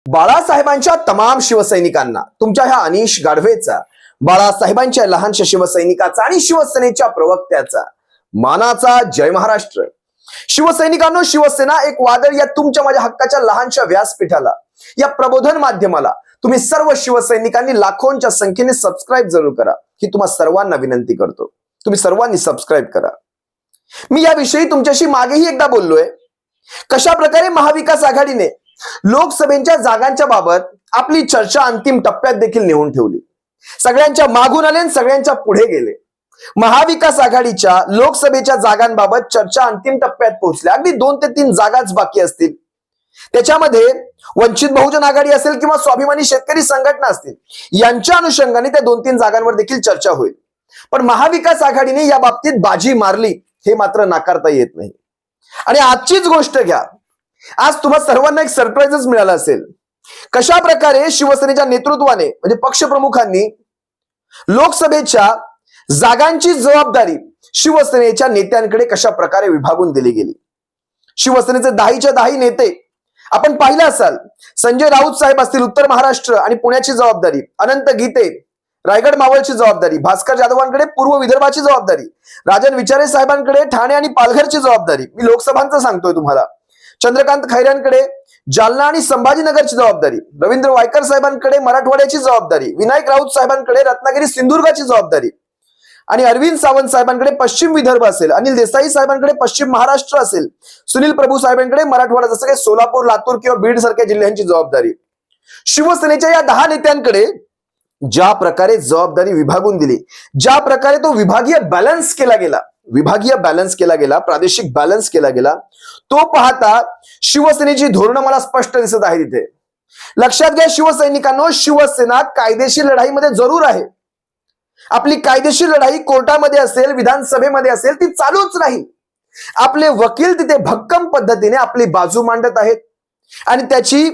बाळासाहेबांच्या तमाम शिवसैनिकांना, तुमच्या ह्या अनिश गाढवेचा, बाळासाहेबांच्या लहानशा शिवसैनिकाचा आणि शिवसेनेच्या प्रवक्त्याचा मानाचा जय महाराष्ट्र. शिवसैनिकांनो, शिवसेना एक वादळ या तुमच्या माझ्या हक्काच्या लहानशा व्यासपीठाला, या प्रबोधन माध्यमाला तुम्ही सर्व शिवसैनिकांनी लाखोंच्या संख्येने सबस्क्राईब जरूर करा ही तुम्हा सर्वांना विनंती करतो. तुम्ही सर्वांनी सबस्क्राईब करा. मी याविषयी तुमच्याशी मागेही एकदा बोललोय. कशा प्रकारे महाविकास आघाडीने लोकसभेच्या जागांच्या बाबत आपली चर्चा अंतिम टप्प्यात देखील नेऊन ठेवली. सगळ्यांच्या मागून आले आणि सगळ्यांच्या पुढे गेले. महाविकास आघाडीच्या लोकसभेच्या जागांबाबत चर्चा अंतिम टप्प्यात पोहोचल्या. अगदी 2 ते 3 जागाच बाकी असतील. त्याच्यामध्ये वंचित बहुजन आघाडी असेल किंवा स्वाभिमानी शेतकरी संघटना असतील, यांच्या अनुषंगाने त्या 2-3 जागांवर देखील चर्चा होईल. पण महाविकास आघाडीने या बाबतीत बाजी मारली हे मात्र नाकारता येत नाही. आणि आजचीच गोष्ट घ्या, आज तुम्हा सर्वांना एक सरप्राईजच मिळाला असेल. कशा प्रकारे शिवसेनेच्या नेतृत्वाने म्हणजे पक्षप्रमुखांनी लोकसभेच्या जागांची जबाबदारी शिवसेनेच्या नेत्यांकडे कशा प्रकारे विभागून दिली गेली. शिवसेनेचे 10च्या 10 नेते आपण पाहिलं असाल. संजय राऊत साहेब असतील उत्तर महाराष्ट्र आणि पुण्याची जबाबदारी, अनंत गीते रायगड मावळची जबाबदारी, भास्कर जाधवांकडे पूर्व विदर्भाची जबाबदारी, राजन विचारे साहेबांकडे ठाणे आणि पालघरची जबाबदारी, मी लोकसभांचं सांगतोय तुम्हाला, चंद्रकांत खैऱ्यांकडे जालना आणि संभाजीनगरची जबाबदारी, रवींद्र वायकर साहेबांकडे मराठवाड्याची जबाबदारी, विनायक राऊत साहेबांकडे रत्नागिरी सिंधुदुर्गाची जबाबदारी आणि अरविंद सावंत साहेबांकडे पश्चिम विदर्भ असेल, अनिल देसाई साहेबांकडे पश्चिम महाराष्ट्र असेल, सुनील प्रभू साहेबांकडे मराठवाडा, जसं काही सोलापूर, लातूर किंवा बीड सारख्या जिल्ह्यांची जबाबदारी. शिवसेनेच्या या 10 नेत्यांकडे ज्या प्रकारे जबाबदारी विभागून दिली, ज्या प्रकारे तो विभागीय बॅलन्स केला गेला, प्रादेशिक बॅलन्स केला गेला, तो पाहता शिवसेनेची धोरणं मला स्पष्ट दिसत आहे. तिथे लक्षात घ्या शिवसैनिकांनो, शिवसेना कायदेशीर लढाईमध्ये जरूर आहे. आपली कायदेशीर लढाई कोर्टामध्ये असेल, विधानसभेमध्ये असेल, ती चालूच राहील. आपले वकील तिथे भक्कम पद्धतीने आपली बाजू मांडत आहेत आणि त्याची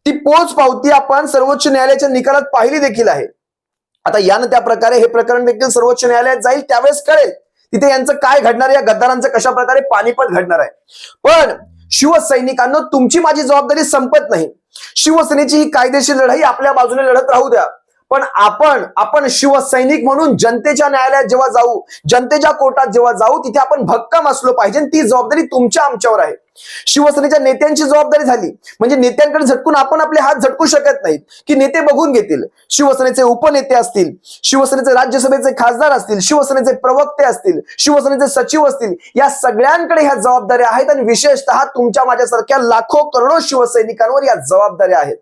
ती पोच पावती आपण सर्वोच्च न्यायालयाच्या निकालात पाहिली देखील आहे. आता यानं त्या प्रकारे हे प्रकरण देखील सर्वोच्च न्यायालयात जाईल, त्यावेळेस कळेल तिथे यांचं काय घडणार, या गद्दारांचं कशा प्रकारे पानिपत घडणार आहे. पण शिवसैनिकांनो, तुमची माझी जबाबदारी संपत नाही. शिवसेनेची ही कायदेशीर लढाई आपल्या बाजूने लढत राहू द्या. पण आपण शिवसैनिक म्हणून जनतेच्या न्यायालयात जेव्हा जाऊ, जनतेच्या कोर्टात जेव्हा जाऊ, तिथे आपण भक्कम असलो पाहिजे. ती जबाबदारी तुमच्या आमच्यावर आहे. शिवसेनेच्या नेत्यांची जबाबदारी झाली म्हणजे नेत्यांकडे झटकून आपण आपले हात झटकू शकत नाहीत की नेते बघून घेतील. शिवसेनेचे उपनेते असतील, शिवसेनेचे राज्यसभेचे खासदार असतील, शिवसेनेचे प्रवक्ते असतील, शिवसेनेचे सचिव असतील, या सगळ्यांकडे ह्या जबाबदाऱ्या आहेत आणि विशेषतः तुमच्या माझ्यासारख्या लाखो करोडो शिवसैनिकांवर या जबाबदाऱ्या आहेत.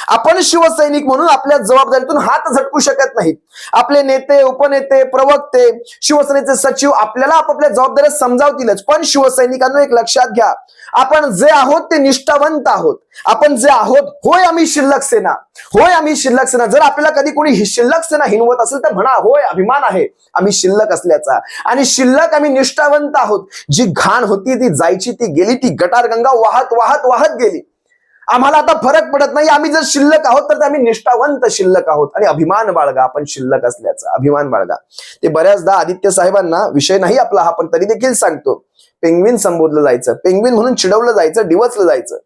आपण शिवसैनिक म्हणून आपल्या जबाबदारीतून हात झटकू शकत नाहीत. आपले नेते, उपनेते, प्रवक्ते, शिवसेनेचे सचिव आपल्याला आपापल्या जबाबदाऱ्या समजावतीलच. पण शिवसैनिकांना एक लक्षात घ्या, आपण जे आहोत ते निष्ठावंत आहोत. आपण जे आहोत, होय आम्ही शिल्लक सेना, होय आम्ही शिल्लक सेना. जर आपल्याला कधी कोणी शिल्लक सेना हिनवत असेल तर म्हणा, होय अभिमान आहे आम्ही शिल्लक असल्याचा, आणि शिल्लक आम्ही निष्ठावंत आहोत. जी घाण होती ती जायची, ती गेली, ती गटारगंगा वाहत वाहत वाहत गेली. आम्हाला आता फरक पडत नाही. आम्ही जर शिल्लक आहोत तर आम्ही निष्ठावंत शिल्लक आहोत. आणि अभिमान बाळगा, आपण शिल्लक असल्याचा अभिमान बाळगा. ते बऱ्याचदा आदित्य साहेबांना विषय नाही आपला हा, पण तरी देखील सांगतो, पेंग्विन संबोधलं जायचं, पेंग्विन म्हणून चिडवलं जायचं, डिवचलं जायचं.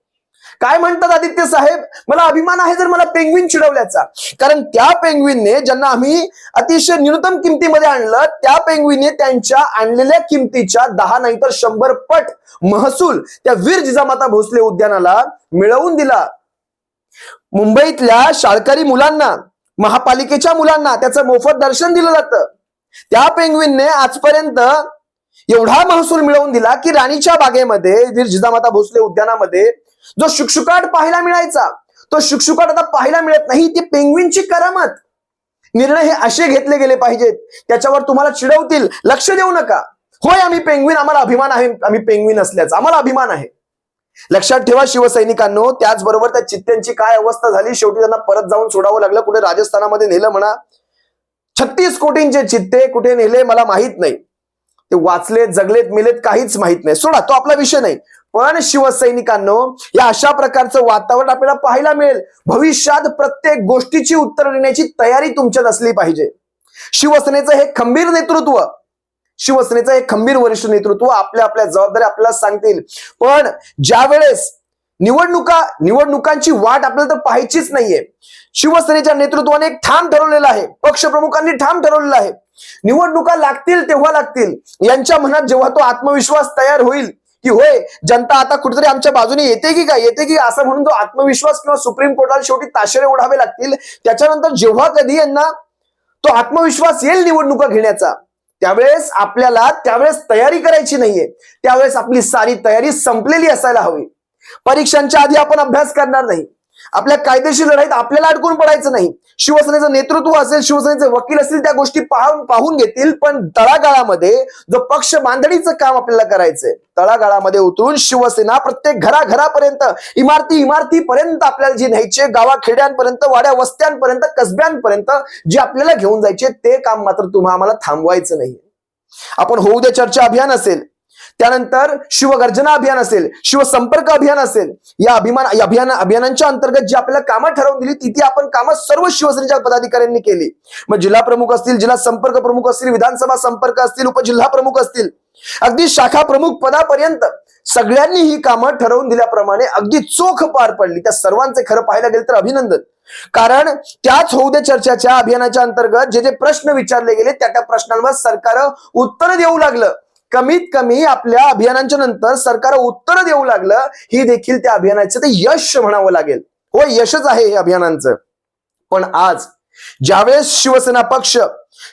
काय म्हणतात आदित्य साहेब, मला अभिमान आहे जर मला पेंग्विन चिडवल्याचा. कारण त्या पेंग्विनने ज्यांना आम्ही अतिशय न्यूनतम किमतीमध्ये आणलं, त्या पेंग्विनने त्यांच्या आणलेल्या किमतीच्या 10 नाही तर 100 पट महसूल त्या वीर जिजामाता भोसले उद्यानाला मिळवून दिला. मुंबईतल्या शाळकरी मुलांना, महापालिकेच्या मुलांना त्याचं मोफत दर्शन दिलं जातं. त्या पेंग्विनने आजपर्यंत एवढा महसूल मिळवून दिला की राणीच्या बागेमध्ये, वीर जिजामाता भोसले उद्यानामध्ये जो शुकशुकाट पाहायला मिळायचा, तो शुकशुकाट आता पाहायला मिळत नाही. ती पेंग्विनची करामत. निर्णय हे असे घेतले गेले पाहिजेत. त्याच्यावर तुम्हाला चिडवतील, लक्ष देऊ नका. होय आम्ही पेंग्विन, आम्हाला अभिमान आहे आम्ही पेंग्विन असल्याचा, आम्हाला अभिमान आहे. लक्षात ठेवा शिवसैनिकांनो. त्याचबरोबर त्या चित्त्यांची काय अवस्था झाली, शेवटी त्यांना परत जाऊन सोडावं लागलं. कुठे राजस्थानामध्ये नेलं म्हणा. 36 कोटींचे चित्ते कुठे नेले मला माहित नाही. ते वाचलेत, जगलेत, मेलेत, काहीच माहित नाही. सोडा, तो आपला विषय नाही. पण शिवसैनिकांनो, या अशा प्रकारचं वातावरण आपल्याला पाहायला मिळेल. भविष्यात प्रत्येक गोष्टीची उत्तर देण्याची तयारी तुमच्यात असली पाहिजे. शिवसेनेचं हे खंबीर नेतृत्व, शिवसेनेचं हे खंबीर वरिष्ठ नेतृत्व आपल्या आपल्या जबाबदाऱ्या आपल्याला सांगतील. पण ज्या वेळेस निवडणुकांची वाट आपल्याला तर पाहायचीच नाहीये. शिवसेनेच्या नेतृत्वाने एक ठाम ठरवलेलं आहे, पक्षप्रमुखांनी ठाम ठरवलेलं आहे. निवडणुका लागतील तेव्हा लागतील. यांच्या मनात जेव्हा तो आत्मविश्वास तयार होईल की होय जनता आता कुठेतरी आमच्या बाजूने येते की काय, येते की असं म्हणून तो आत्मविश्वास किंवा सुप्रीम कोर्टाला शेवटी ताशेरे ओढावे लागतील. त्याच्यानंतर जेव्हा कधी यांना तो आत्मविश्वास येईल निवडणुका घेण्याचा, त्यावेळेस तयारी करायची नाहीये. त्यावेळेस आपली सारी तयारी संपलेली असायला हवी. परीक्षांच्या आधी आपण अभ्यास करणार नाही. आपल्या कायदेशीर लढाईत आपल्याला अडकून पडायचं नाही. शिवसेनेचं नेतृत्व असेल, शिवसेनेचे वकील असतील, त्या गोष्टी पाहून घेतील. पण तळागाळामध्ये जो पक्ष बांधणीचं काम आपल्याला करायचंय, तळागाळामध्ये उतरून शिवसेना प्रत्येक घराघरापर्यंत, इमारतीपर्यंत आपल्याला जी न्यायचे, गावाखेड्यांपर्यंत, वाड्या वस्त्यांपर्यंत, कसब्यांपर्यंत जे आपल्याला घेऊन जायचे, ते काम मात्र आम्हाला थांबवायचं नाही. आपण होऊ दे चर्चा अभियान असेल, त्यानंतर शिवगर्जना अभियान असेल, शिवसंपर्क अभियान असेल, या अभियानांच्या अंतर्गत जी आपल्याला कामं ठरवून दिली ती आपण कामं सर्व शिवसेनेच्या पदाधिकाऱ्यांनी केली. मग जिल्हा प्रमुख असतील, जिल्हा संपर्क प्रमुख असतील, विधानसभा संपर्क असतील, उपजिल्हा प्रमुख असतील, अगदी शाखा प्रमुख पदापर्यंत सगळ्यांनी ही कामं ठरवून दिल्याप्रमाणे अगदी चोख पार पडली. त्या सर्वांचे खरं पाहायला गेले तर अभिनंदन. कारण त्याच होऊ दे चर्चाच्या अभियानाच्या अंतर्गत जे प्रश्न विचारले गेले त्या प्रश्नांवर सरकार उत्तर देऊ लागलं. कमीत कमी आपल्या अभियानाच्या नंतर सरकार उत्तर देऊ लागलं. ही देखील त्या अभियानाचं ते यश म्हणावं लागेल. हो, यशच आहे हे अभियानांचं. पण आज ज्यावेळेस शिवसेना पक्ष,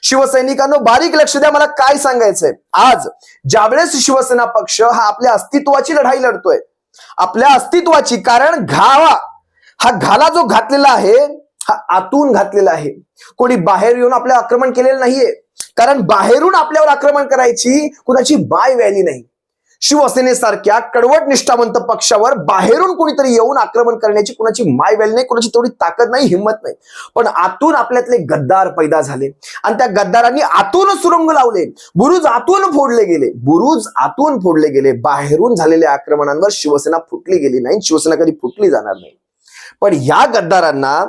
शिवसैनिकांनो बारीक लक्ष द्या, मला काय सांगायचंय. आज ज्यावेळेस शिवसेना पक्ष हा आपल्या अस्तित्वाची लढाई लढतोय, आपल्या अस्तित्वाची, कारण घाला जो घातलेला आहे हा आतून घातलेला आहे. कोणी बाहेर येऊन आपल्या आक्रमण केलेलं नाहीये. कारण बाहेरून आपल्यावर आक्रमण करायची कुणाची बाय व्हॅली नाही. शिवसेनेसारख्या कडवट निष्ठावंत पक्षावर बाहेरून कोणीतरी येऊन आक्रमण करण्याची कुणाची माय व्हॅली नाही, कुणाची तेवढी ताकद नाही, हिंमत नाही. पण आतून आपल्यातले गद्दार पैदा झाले आणि त्या गद्दारांनी आतून सुरुंग लावले, बुरुज आतून फोडले गेले. बाहेरून झालेल्या आक्रमणांवर शिवसेना फुटली गेली नाही, शिवसेना कधी फुटली जाणार नाही. पण या गद्दारांना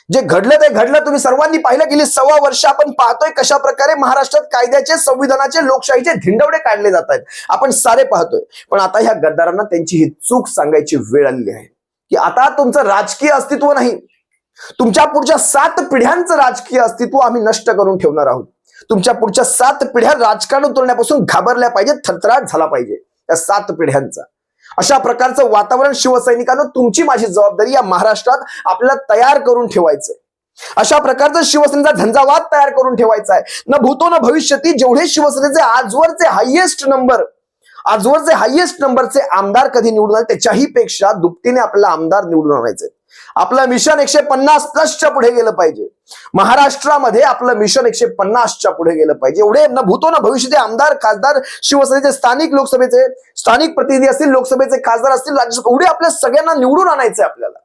जे घडलं ते घडलं. तुम्ही सर्वांनी पाहिलं, गेली 1.25 वर्ष आपण पाहतोय कशा प्रकारे महाराष्ट्रात कायद्याचे, संविधानाचे, लोकशाहीचे धिंडवडे काढले जात आहेत. आपण सारे पाहतोय. पण आता ह्या गद्दारांना त्यांची ही चूक सांगायची वेळ आलेली आहे की आता तुमचं राजकीय अस्तित्व नाही, तुमच्या पुढच्या 7 पिढ्यांचं राजकीय अस्तित्व आम्ही नष्ट करून ठेवणार आहोत. तुमच्या पुढच्या 7 पिढ्या राजकारण उतरण्यापासून घाबरल्या पाहिजे, थरथराट झाला पाहिजे या 7 पिढ्यांचा. अशा प्रकारचं वातावरण शिवसैनिकांनो, तुमची माझी जबाबदारी या महाराष्ट्रात आपल्याला तयार करून ठेवायचंय. अशा प्रकारचं शिवसेनेचा झंझावात तयार करून ठेवायचा आहे. न भूतो न भविष्यती जेवढे शिवसेनेचे आजवरचे हायएस्ट नंबरचे आमदार कधी निवडून आले त्याच्याही पेक्षा दुपटीने आपल्याला आमदार निवडून आणायचे. आपलं मिशन 150+ पुढे गेलं पाहिजे. महाराष्ट्रामध्ये आपलं मिशन 150 पुढे गेलं पाहिजे. एवढे न भूतो न भविष्याचे आमदार, खासदार, शिवसेनेचे स्थानिक लोकसभेचे स्थानिक प्रतिनिधी असतील, लोकसभेचे खासदार असतील, राज्यसभा, एवढे आपल्या सगळ्यांना निवडून आणायचंय आपल्याला.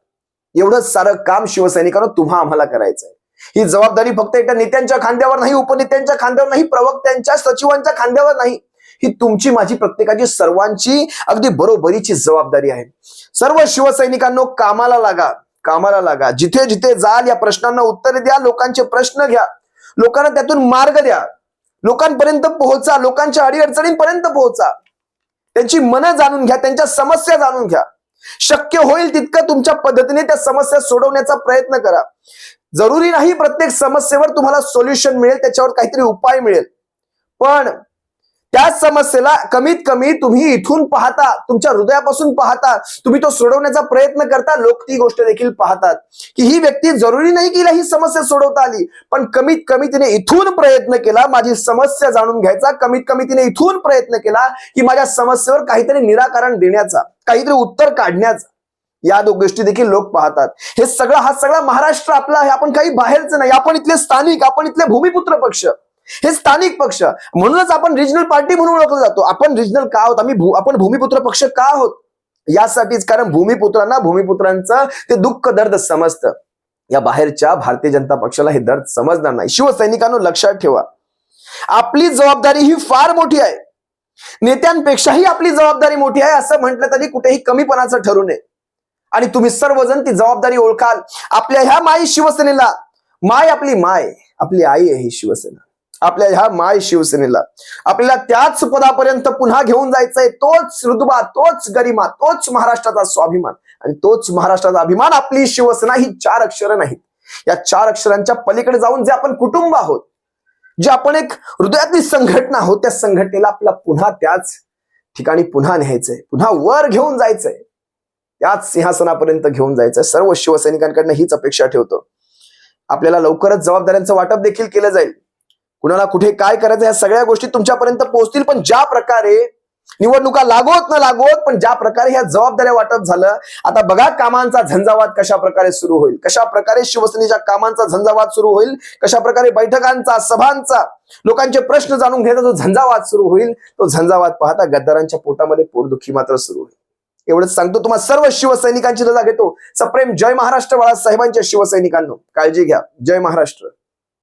एवढं सारं काम शिवसैनिकांनो आम्हाला करायचंय. ही जबाबदारी फक्त एका नेत्यांच्या खांद्यावर नाही, उपनेत्यांच्या खांद्यावर नाही, प्रवक्त्यांच्या, सचिवांच्या खांद्यावर नाही. ही तुमची माझी प्रत्येकाची सर्वांची अगदी बरोबरीची जबाबदारी आहे. सर्व शिवसैनिकांनो कामाला लागा. जिथे जिथे जाल या प्रश्नांना उत्तर द्या, लोकांचे प्रश्न घ्या, लोकांना त्यातून मार्ग द्या, लोकांपर्यंत पोहोचा, लोकांच्या अडीअडचणींपर्यंत पोहोचा, त्यांची मनं जाणून घ्या, त्यांच्या समस्या जाणून घ्या. शक्य होईल तितकं तुमच्या पद्धतीने त्या समस्या सोडवण्याचा प्रयत्न करा. जरुरी नाही प्रत्येक समस्येवर तुम्हाला सोल्युशन मिळेल, त्याच्यावर काहीतरी उपाय मिळेल. पण त्या समस्येला कमीत कमी तुम्ही इथून पाहता, तुमच्या हृदयापासून पाहता, तुम्ही तो सोडवण्याचा प्रयत्न करता. लोक ती गोष्ट देखील पाहतात की ही व्यक्ती जरुरी नाही की ही समस्या सोडवता आली, पण कमीत कमी तिने इथून प्रयत्न केला माझी समस्या जाणून घ्यायचा, कमीत कमी तिने इथून प्रयत्न केला की माझ्या समस्येवर काहीतरी निराकरण देण्याचा, काहीतरी उत्तर काढण्याचा. या गोष्टी देखील लोक पाहतात. हा सगळा महाराष्ट्र आपला आहे. आपण काही बाहेरचं नाही. आपण इथले स्थानिक, आपण इथले भूमिपुत्र पक्ष, हे स्थानिक पक्ष. म्हणूनच आपण रिजनल पार्टी म्हणून ओळखलं जातो. आपण रिजनल का आहोत, आपण भूमिपुत्र पक्ष का आहोत, यासाठीच. कारण भूमिपुत्रांचं ते दुःख दर्द समजतं. या बाहेरच्या भारतीय जनता पक्षाला हे दर्द समजणार नाही. शिवसैनिकांनो लक्षात ठेवा, आपली जबाबदारी ही फार मोठी आहे. नेत्यांपेक्षाही आपली जबाबदारी मोठी आहे असं म्हटलं तरी कुठेही कमीपणाचं ठरू नये. आणि तुम्ही सर्वजण ती जबाबदारी ओळखाल. आपल्या ह्या माई शिवसेनेला, आपली आई आहे ही शिवसेना. आपल्या ह्या माय शिवसेनेला आपल्याला त्याच पदापर्यंत पुन्हा घेऊन जायचंय. तोच रुतबा, तोच गरिमा, तोच महाराष्ट्राचा स्वाभिमान आणि तोच महाराष्ट्राचा अभिमान. आपली शिवसेना ही 4 अक्षरं नाहीत. या 4 अक्षरांच्या पलीकडे जाऊन जे आपण कुटुंब आहोत, जे आपण एक हृदयातली संघटना आहोत, त्या संघटनेला आपला पुन्हा त्याच ठिकाणी पुन्हा न्यायचंय, पुन्हा वर घेऊन जायचंय, त्याच सिंहासनापर्यंत घेऊन जायचंय. सर्व शिवसैनिकांकडनं हीच अपेक्षा ठेवतो. आपल्याला लवकरच जबाबदाऱ्यांचं वाटप देखील केलं जाईल. कुणाला कुठे काय करायचं ह्या सगळ्या गोष्टी तुमच्यापर्यंत पोहोचतील. पण ज्या प्रकारे निवडणुका लागोत न लागोत, पण ज्या प्रकारे ह्या जबाबदाऱ्या वाटप झालं, आता बघा कामांचा झंझावात कशा प्रकारे सुरू होईल, कशा प्रकारे शिवसेनेच्या कामांचा झंझावात सुरू होईल, कशा प्रकारे बैठकांचा, सभांचा, लोकांचे प्रश्न जाणून घेण्याचा जो झंझावात सुरू होईल, तो झंझावात पाहता गद्दारांच्या पोटामध्ये पोटदुखी मात्र सुरू होईल. एवढंच सांगतो. तुम्हा सर्व शिवसैनिकांची रजा घेतो. सप्रेम जय महाराष्ट्र. बाळासाहेबांच्या शिवसैनिकांनो, काळजी घ्या. जय महाराष्ट्र.